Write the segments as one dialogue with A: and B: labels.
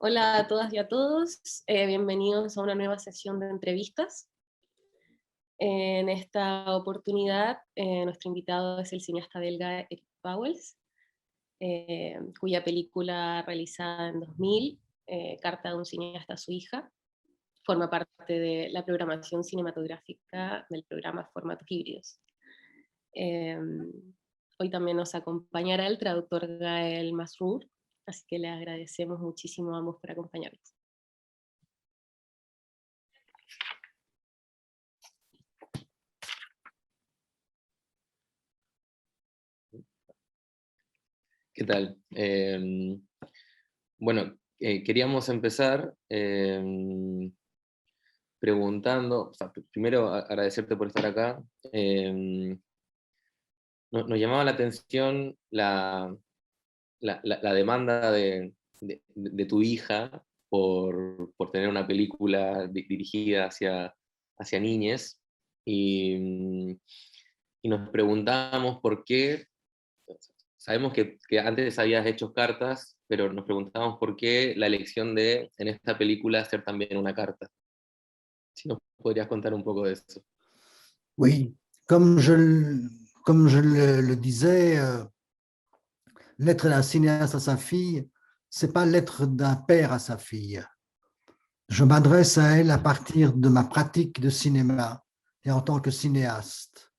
A: Hola a todas y a todos, bienvenidos a una nueva sesión de entrevistas. En esta oportunidad, nuestro invitado es el cineasta belga Eric Pauwels, cuya película realizada en 2000, Carta de un cineasta a su hija, forma parte de la programación cinematográfica del programa Formatos Híbridos. Hoy también nos acompañará el traductor Gael Masrour, así que le agradecemos muchísimo a ambos por acompañarnos.
B: ¿Qué tal? Bueno, queríamos empezar preguntando, o sea, primero agradecerte por estar acá. Nos llamaba la atención la demanda de tu hija por tener una película dirigida hacia niñes, y nos preguntábamos por qué. Sabemos que antes habías hecho cartas, pero nos preguntábamos por qué la elección de, en esta película, hacer también una carta. Si nos podrías contar un poco de eso.
C: Oui, comme je le disais, l'être d'un cinéaste à sa fille, c'est pas l'être d'un père à sa fille. Je m'adresse à elle à partir de ma pratique de cinéma et en tant que cinéaste.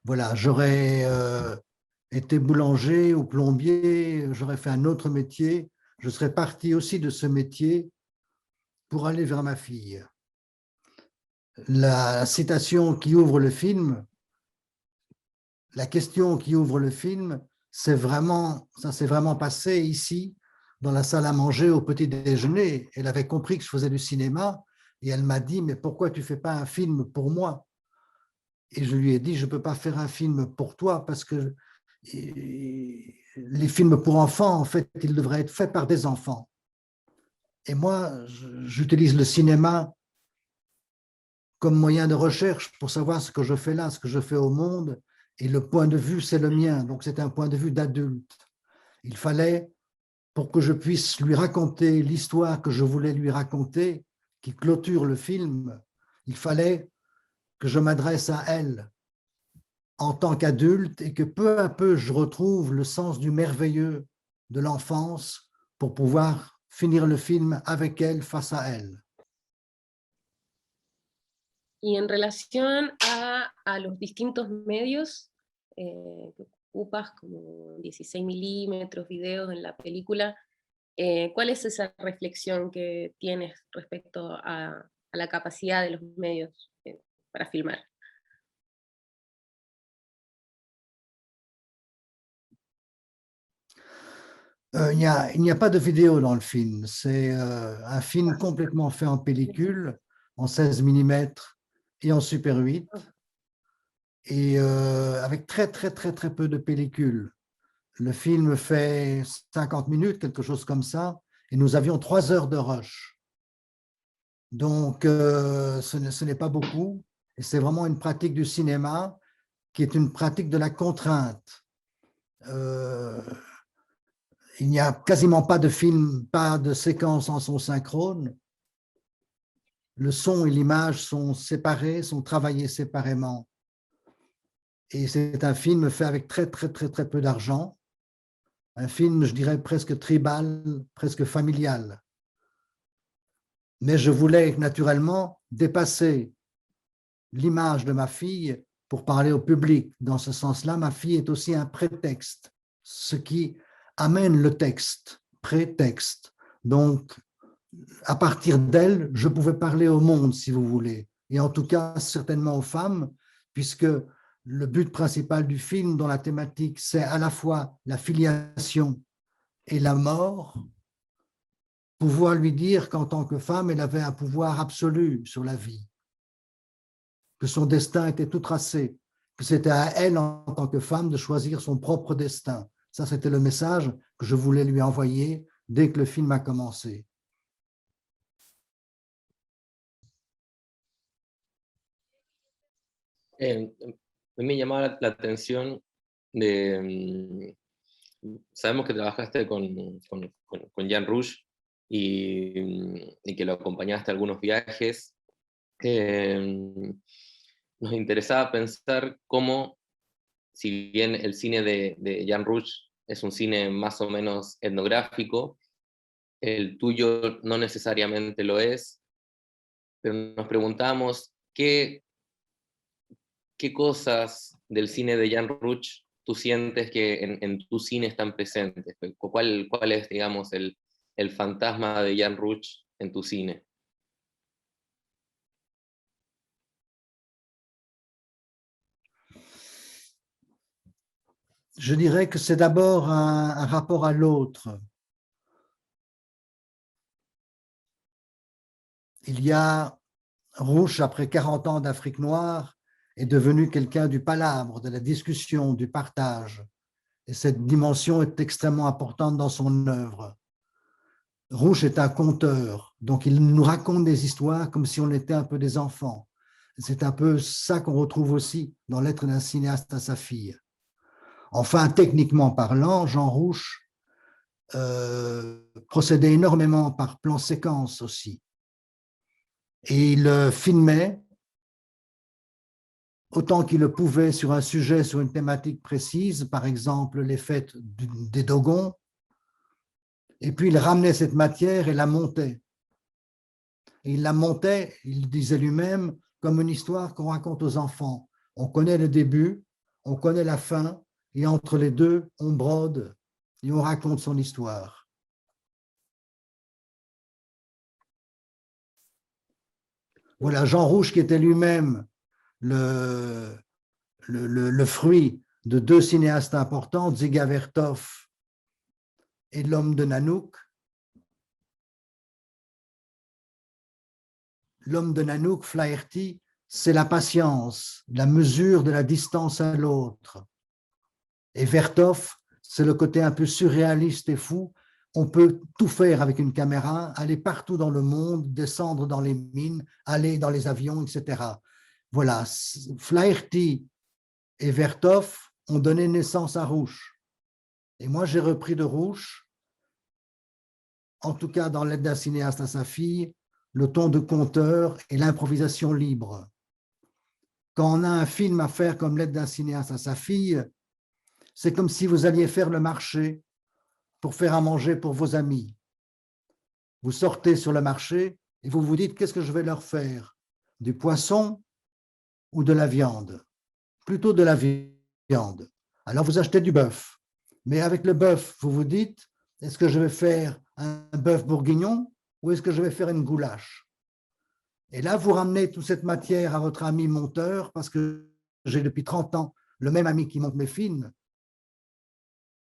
C: Voilà, j'aurais été boulanger ou plombier, j'aurais fait un autre métier, je serais parti aussi de ce métier pour aller vers ma fille. La citation qui ouvre le film, la question qui ouvre le film, ça s'est vraiment passé ici, dans la salle à manger au petit déjeuner. Elle avait compris que je faisais du cinéma et elle m'a dit « Mais pourquoi tu ne fais pas un film pour moi ?» Et je lui ai dit « Je ne peux pas faire un film pour toi parce que les films pour enfants, en fait, ils devraient être faits par des enfants. Et moi, j'utilise le cinéma comme moyen de recherche pour savoir ce que je fais là, ce que je fais au monde. Et le point de vue, c'est le mien. Donc, c'est un point de vue d'adulte. Il fallait, pour que je puisse lui raconter l'histoire que je voulais lui raconter, qui clôture le film, il fallait que je m'adresse à elle en tant qu'adulte et que peu à peu, je retrouve le sens du merveilleux de l'enfance pour pouvoir finir le film avec elle, face à elle.
A: Y en relación a los distintos medios que ocupas, como 16 milímetros, videos en la película, ¿cuál es esa reflexión que tienes respecto a la capacidad de los medios para filmar?
C: Il n'y a pas de vidéo dans le film. C'est un film complètement fait en pellicule, en 16 mm et en Super 8, et avec très peu de pellicule. Le film fait 50 minutes, quelque chose comme ça, et nous avions 3 heures de rush. Donc, ce n'est pas beaucoup, et c'est vraiment une pratique du cinéma qui est une pratique de la contrainte. Il n'y a quasiment pas de film, pas de séquence en son synchrone. Le son et l'image sont séparés, sont travaillés séparément. Et c'est un film fait avec très peu d'argent. Un film, je dirais, presque tribal, presque familial. Mais je voulais naturellement dépasser l'image de ma fille pour parler au public. Dans ce sens-là, ma fille est aussi un prétexte, ce qui amène le texte, prétexte. Donc, à partir d'elle, je pouvais parler au monde, si vous voulez, et en tout cas certainement aux femmes, puisque le but principal du film, dont la thématique, c'est à la fois la filiation et la mort, pouvoir lui dire qu'en tant que femme, elle avait un pouvoir absolu sur la vie, que son destin était tout tracé, que c'était à elle, en tant que femme, de choisir son propre destin. Ça, c'était le message que je voulais lui envoyer dès que le film a commencé.
B: Me llamaba la atención de... sabemos que trabajaste con Jean Rouge, y que lo acompañaste a algunos viajes, nos interesaba pensar cómo, si bien el cine de Jean Rouch es un cine más o menos etnográfico, el tuyo no necesariamente lo es, pero nos preguntamos qué cosas del cine de Jean Rouch tú sientes que en tu cine están presentes. ¿Cuál es, digamos, el fantasma de Jean Rouch en tu cine?
C: Je dirais que c'est d'abord un rapport à l'autre. Il y a Rouch, après 40 ans d'Afrique noire, est devenu quelqu'un du palabre, de la discussion, du partage. Et cette dimension est extrêmement importante dans son œuvre. Rouch est un conteur, donc il nous raconte des histoires comme si on était un peu des enfants. C'est un peu ça qu'on retrouve aussi dans l'être d'un cinéaste à sa fille. Enfin, techniquement parlant, Jean Rouch procédait énormément par plan séquence aussi. Et il filmait autant qu'il le pouvait sur un sujet, sur une thématique précise, par exemple les fêtes des Dogons, et puis il ramenait cette matière et la montait. Et il la montait, il disait lui-même, comme une histoire qu'on raconte aux enfants. On connaît le début, on connaît la fin, et entre les deux, on brode et on raconte son histoire. Voilà, Jean Rouch, qui était lui-même le fruit de deux cinéastes importants, Dziga Vertov et L'homme de Nanook. L'homme de Nanook, Flaherty, c'est la patience, la mesure de la distance à l'autre. Et Vertov, c'est le côté un peu surréaliste et fou. On peut tout faire avec une caméra, aller partout dans le monde, descendre dans les mines, aller dans les avions, etc. Voilà, Flaherty et Vertov ont donné naissance à Rouch. Et moi, j'ai repris de Rouch, en tout cas dans L'aide d'un cinéaste à sa fille, le ton de conteur et l'improvisation libre. Quand on a un film à faire comme L'aide d'un cinéaste à sa fille, c'est comme si vous alliez faire le marché pour faire à manger pour vos amis. Vous sortez sur le marché et vous vous dites, qu'est-ce que je vais leur faire? Du poisson ou de la viande? Plutôt de la viande. Alors vous achetez du bœuf. Mais avec le bœuf, vous vous dites, est-ce que je vais faire un bœuf bourguignon ou est-ce que je vais faire une goulash? Et là, vous ramenez toute cette matière à votre ami monteur, parce que j'ai depuis 30 ans le même ami qui monte mes films.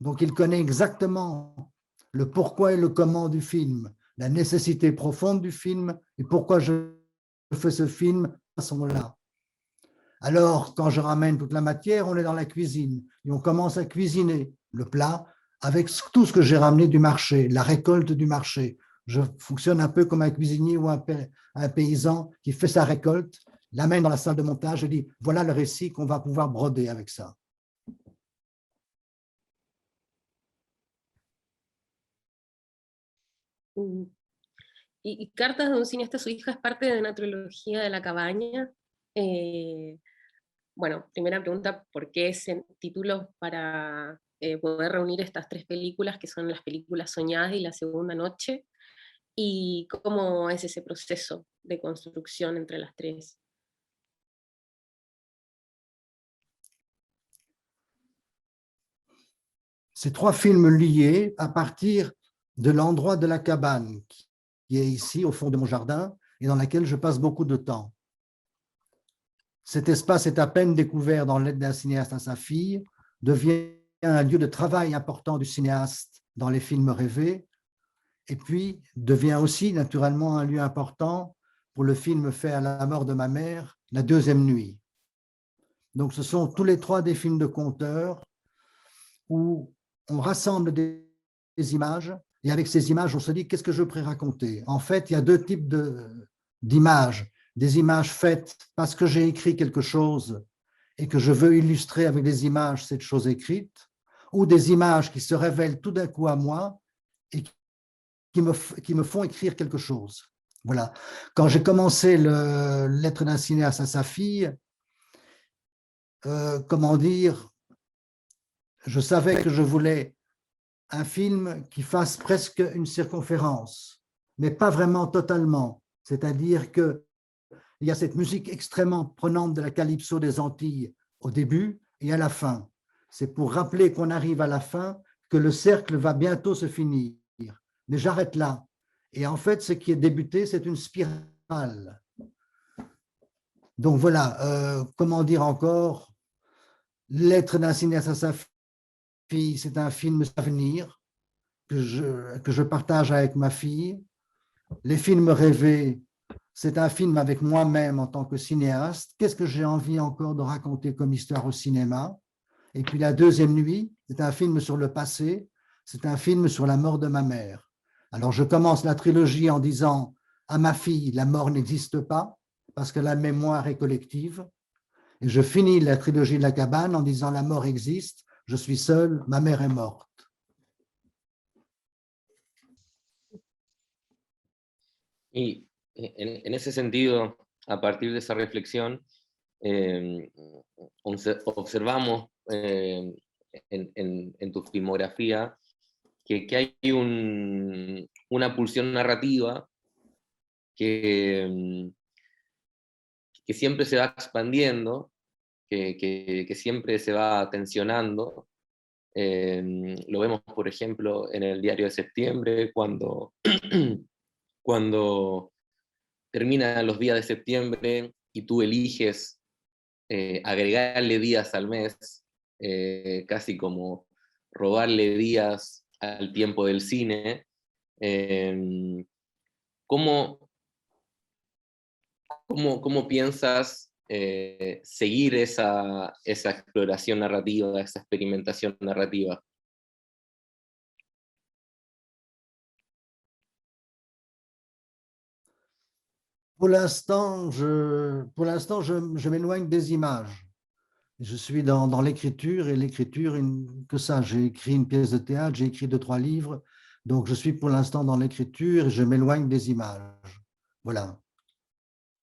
C: Donc, il connaît exactement le pourquoi et le comment du film, la nécessité profonde du film et pourquoi je fais ce film de cette façon-là. Alors, quand je ramène toute la matière, on est dans la cuisine et on commence à cuisiner le plat avec tout ce que j'ai ramené du marché, la récolte du marché. Je fonctionne un peu comme un cuisinier ou un paysan qui fait sa récolte, l'amène dans la salle de montage et dit, voilà le récit qu'on va pouvoir broder avec ça.
A: Y Cartas de un cineasta a su hija es parte de una trilogía de La Cabaña. Bueno, primera pregunta, ¿por qué ese título para poder reunir estas tres películas, que son las películas soñadas y La Segunda Noche? ¿Y cómo es ese proceso de construcción entre las tres?
C: Ces trois films liés à partir de l'endroit de la cabane, qui est ici au fond de mon jardin et dans laquelle je passe beaucoup de temps. Cet espace est à peine découvert dans L'aide d'un cinéaste à sa fille, devient un lieu de travail important du cinéaste dans les films rêvés, et puis devient aussi naturellement un lieu important pour le film fait à la mort de ma mère, La Deuxième Nuit. Donc ce sont tous les trois des films de conteurs où on rassemble des images, et avec ces images, on se dit, qu'est-ce que je pourrais raconter? En fait, il y a deux types d'images. Des images faites parce que j'ai écrit quelque chose et que je veux illustrer avec des images cette chose écrite, ou des images qui se révèlent tout d'un coup à moi et qui me font écrire quelque chose. Voilà. Quand j'ai commencé Lettre d'un cinéaste à sa fille, comment dire, je savais que je voulais un film qui fasse presque une circonférence, mais pas vraiment totalement. C'est-à-dire qu'il y a cette musique extrêmement prenante de la calypso des Antilles au début et à la fin. C'est pour rappeler qu'on arrive à la fin, que le cercle va bientôt se finir. Mais j'arrête là. Et en fait, ce qui est débuté, c'est une spirale. Donc voilà, comment dire encore, Lettre d'un cinéaste à sa fille, c'est un film d'avenir que je partage avec ma fille. Les films rêvés, c'est un film avec moi-même en tant que cinéaste. Qu'est-ce que j'ai envie encore de raconter comme histoire au cinéma? Et puis La deuxième nuit, c'est un film sur le passé, c'est un film sur la mort de ma mère. Alors je commence la trilogie en disant à ma fille, la mort n'existe pas parce que la mémoire est collective. Et je finis la trilogie de la cabane en disant la mort existe, je suis seul, ma mère est morte.
B: Y en ese sentido, a partir de esa reflexión, observamos en tu filmografía que hay una pulsión narrativa que, que siempre se va expandiendo, que siempre se va tensionando. Lo vemos, por ejemplo, en el Diario de Septiembre, cuando, cuando terminan los días de septiembre y tú eliges agregarle días al mes, casi como robarle días al tiempo del cine. ¿Cómo, cómo piensas seguir esa exploración narrativa, esa experimentación narrativa?
C: Pour l'instant, je m'éloigne des images. Je suis dans l'écriture, et l'écriture, que ça, j'ai écrit une pièce de théâtre, j'ai écrit 2-3 livres, donc je suis pour l'instant dans l'écriture et je m'éloigne des images. Voilà.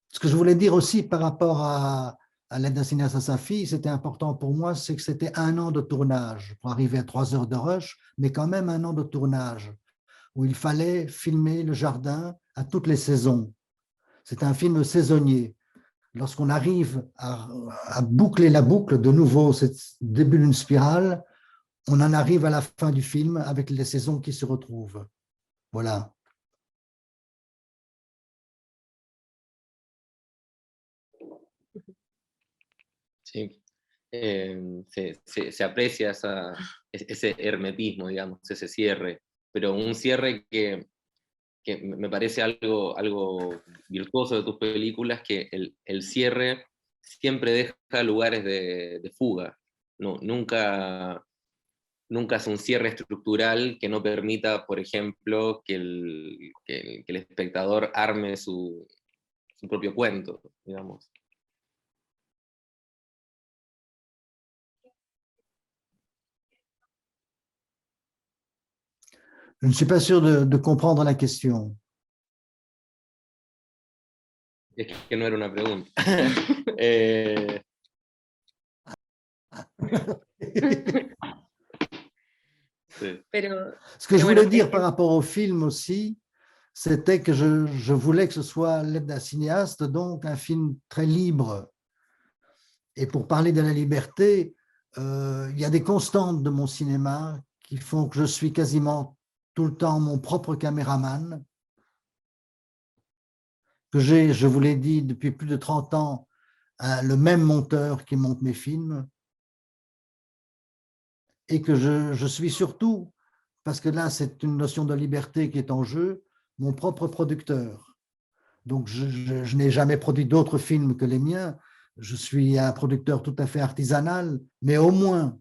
C: Ce que je voulais dire aussi par rapport à L'aide d'un cinéaste à sa fille, c'était important pour moi, c'est que c'était 1 an de tournage pour arriver à 3 heures de rush, mais quand même 1 an de tournage où il fallait filmer le jardin à toutes les saisons. C'est un film saisonnier. Lorsqu'on arrive à boucler la boucle, de nouveau, c'est le début d'une spirale, on en arrive à la fin du film avec les saisons qui se retrouvent. Voilà.
B: Sí. Se aprecia ese hermetismo, digamos, ese cierre, pero un cierre que me parece algo virtuoso de tus películas, que el cierre siempre deja lugares de fuga. No, nunca es un cierre estructural que no permita, por ejemplo, que el espectador arme su propio cuento, digamos.
C: Je ne suis pas sûr de comprendre la question.
B: Es que no era una pregunta. Sí.
C: Ce que je voulais dire par rapport au film aussi, c'était que je voulais que ce soit L'aide d'un cinéaste, donc un film très libre. Et pour parler de la liberté, il y a des constantes de mon cinéma qui font que je suis quasiment tout le temps mon propre caméraman, que j'ai, je vous l'ai dit, depuis plus de 30 ans, le même monteur qui monte mes films, et que je suis surtout, parce que là c'est une notion de liberté qui est en jeu, mon propre producteur. Donc je n'ai jamais produit d'autres films que les miens, je suis un producteur tout à fait artisanal, mais au moins,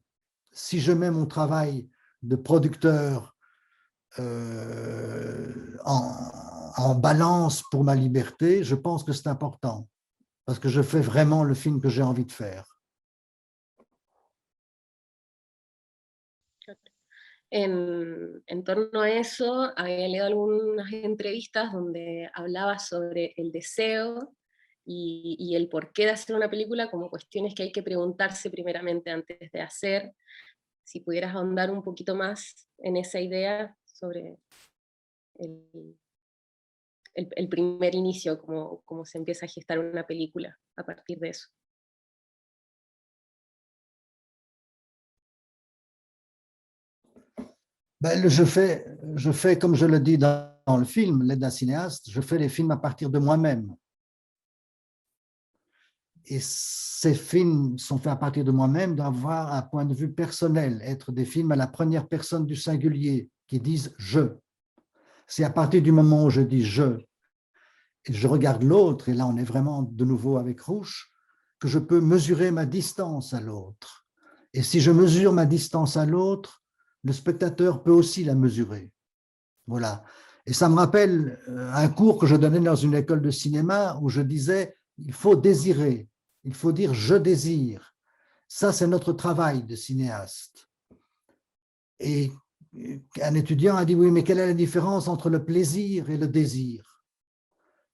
C: si je mets mon travail de producteur en balance pour ma liberté, je pense que c'est important, parce que je fais vraiment le film que j'ai envie de faire.
A: en torno a eso, había leído algunas entrevistas donde hablaba sobre el deseo y el porqué de hacer una película como cuestiones que hay que preguntarse primeramente antes de hacer. Si pudieras ahondar un poquito más en esa idea sobre el, el primer inicio, cómo se empieza a gestar una película a partir de eso.
C: Ben, je fais, comme je le dis dans le film, L'aide d'un cinéaste, je fais les films à partir de moi-même. Et ces films sont faits à partir de moi-même, d'avoir un point de vue personnel, être des films à la première personne du singulier, qui disent « je ». C'est à partir du moment où je dis « je », et je regarde l'autre, et là on est vraiment de nouveau avec Rouch, que je peux mesurer ma distance à l'autre. Et si je mesure ma distance à l'autre, le spectateur peut aussi la mesurer. Voilà. Et ça me rappelle un cours que je donnais dans une école de cinéma où je disais « il faut désirer ». Il faut dire « je désire ». Ça, c'est notre travail de cinéaste. Et un étudiant a dit « oui, mais quelle est la différence entre le plaisir et le désir ?»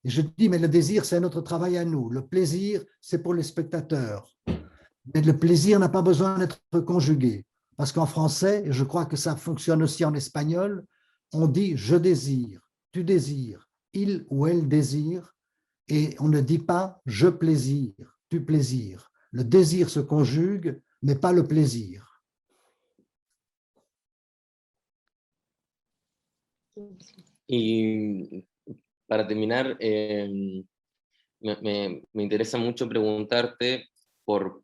C: Et je dis « mais le désir, c'est notre travail à nous. Le plaisir, c'est pour les spectateurs. Mais le plaisir n'a pas besoin d'être conjugué. Parce qu'en français, et je crois que ça fonctionne aussi en espagnol, on dit « je désire »,« tu désires »,« il ou elle désire », et on ne dit pas « je plaisir », « tu plaisir ». Le désir se conjugue, mais pas le plaisir.
B: Y para terminar, me interesa mucho preguntarte por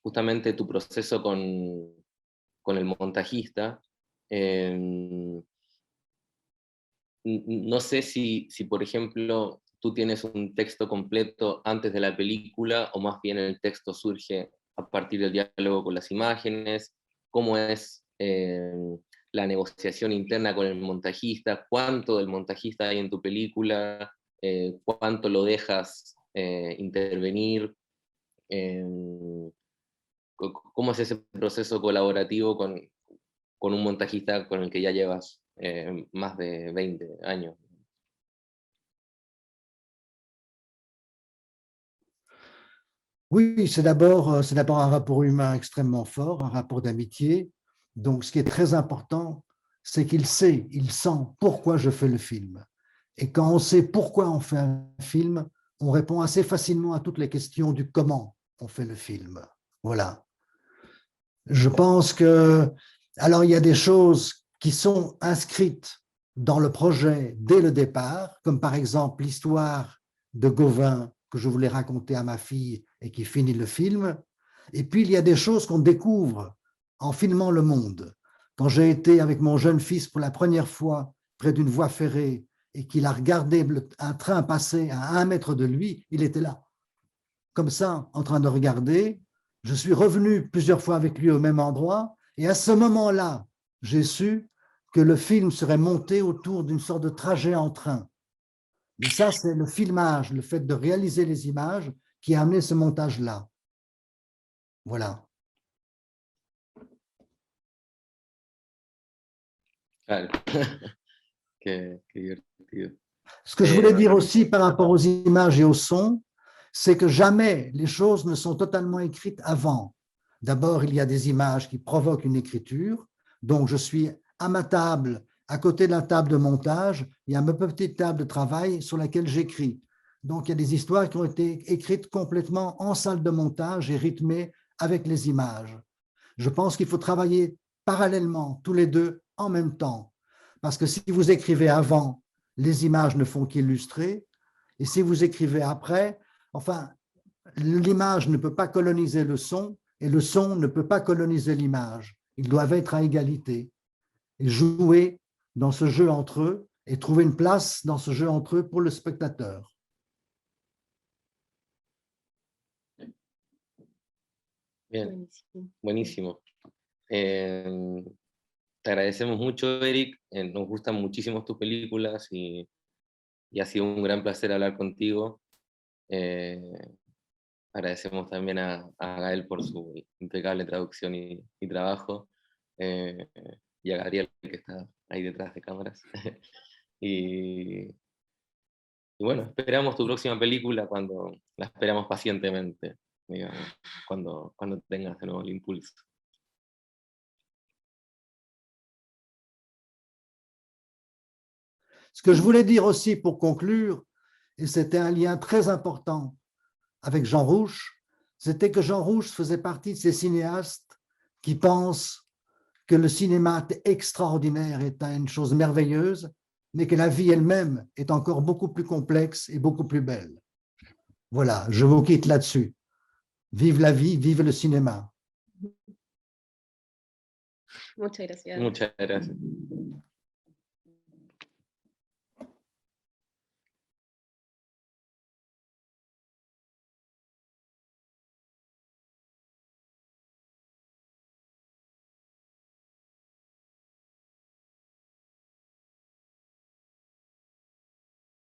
B: justamente tu proceso con el montajista. No sé si, por ejemplo, tú tienes un texto completo antes de la película o más bien el texto surge a partir del diálogo con las imágenes. ¿Cómo es la negociación interna con el montajista? ¿Cuánto del montajista hay en tu película? ¿Cuánto lo dejas intervenir? ¿Cómo es ese proceso colaborativo con un montajista con el que ya llevas más de 20 años?
C: Oui, c'est d'abord un rapport humain extrêmement fort, un rapport d'amitié. Donc, ce qui est très important, c'est qu'il sait, il sent pourquoi je fais le film. Et quand on sait pourquoi on fait un film, on répond assez facilement à toutes les questions du comment on fait le film. Voilà. Je pense que, alors il y a des choses qui sont inscrites dans le projet dès le départ, comme par exemple l'histoire de Gauvin que je voulais raconter à ma fille et qui finit le film. Et puis il y a des choses qu'on découvre en filmant le monde. Quand j'ai été avec mon jeune fils pour la première fois près d'une voie ferrée et qu'il a regardé un train passer à 1 mètre de lui, il était là, comme ça, en train de regarder. Je suis revenu plusieurs fois avec lui au même endroit, et à ce moment-là, j'ai su que le film serait monté autour d'une sorte de trajet en train. Mais ça, c'est le filmage, le fait de réaliser les images qui a amené ce montage-là. Voilà.
B: Claro. Qué divertido.
C: Ce que je voulais dire aussi par rapport aux images et au son, c'est que jamais les choses ne sont totalement écrites avant. D'abord, il y a des images qui provoquent une écriture. Donc, je suis à ma table, à côté de la table de montage, il y a ma petite table de travail sur laquelle j'écris. Donc, il y a des histoires qui ont été écrites complètement en salle de montage et rythmées avec les images. Je pense qu'il faut travailler parallèlement, tous les deux, en même temps. Parce que si vous écrivez avant, les images ne font qu'illustrer. Et si vous écrivez après, enfin, l'image ne peut pas coloniser le son et le son ne peut pas coloniser l'image. Ils doivent être à égalité et jouer dans ce jeu entre eux et trouver une place dans ce jeu entre eux pour le spectateur.
B: Bien, buenísimo. Te agradecemos mucho, Eric. Nos gustan muchísimo tus películas y ha sido un gran placer hablar contigo. Agradecemos también a Gael por su impecable traducción y trabajo. y a Gabriel, que está ahí detrás de cámaras. y, y bueno, esperamos tu próxima película cuando la esperamos pacientemente, digamos, cuando tengas de nuevo el impulso.
C: Ce que je voulais dire aussi pour conclure, et c'était un lien très important avec Jean Rouch, c'était que Jean Rouch faisait partie de ces cinéastes qui pensent que le cinéma est extraordinaire, est une chose merveilleuse, mais que la vie elle-même est encore beaucoup plus complexe et beaucoup plus belle. Voilà, je vous quitte là-dessus. Vive la vie, vive le cinéma.
A: Muchas gracias.
B: Muchas gracias.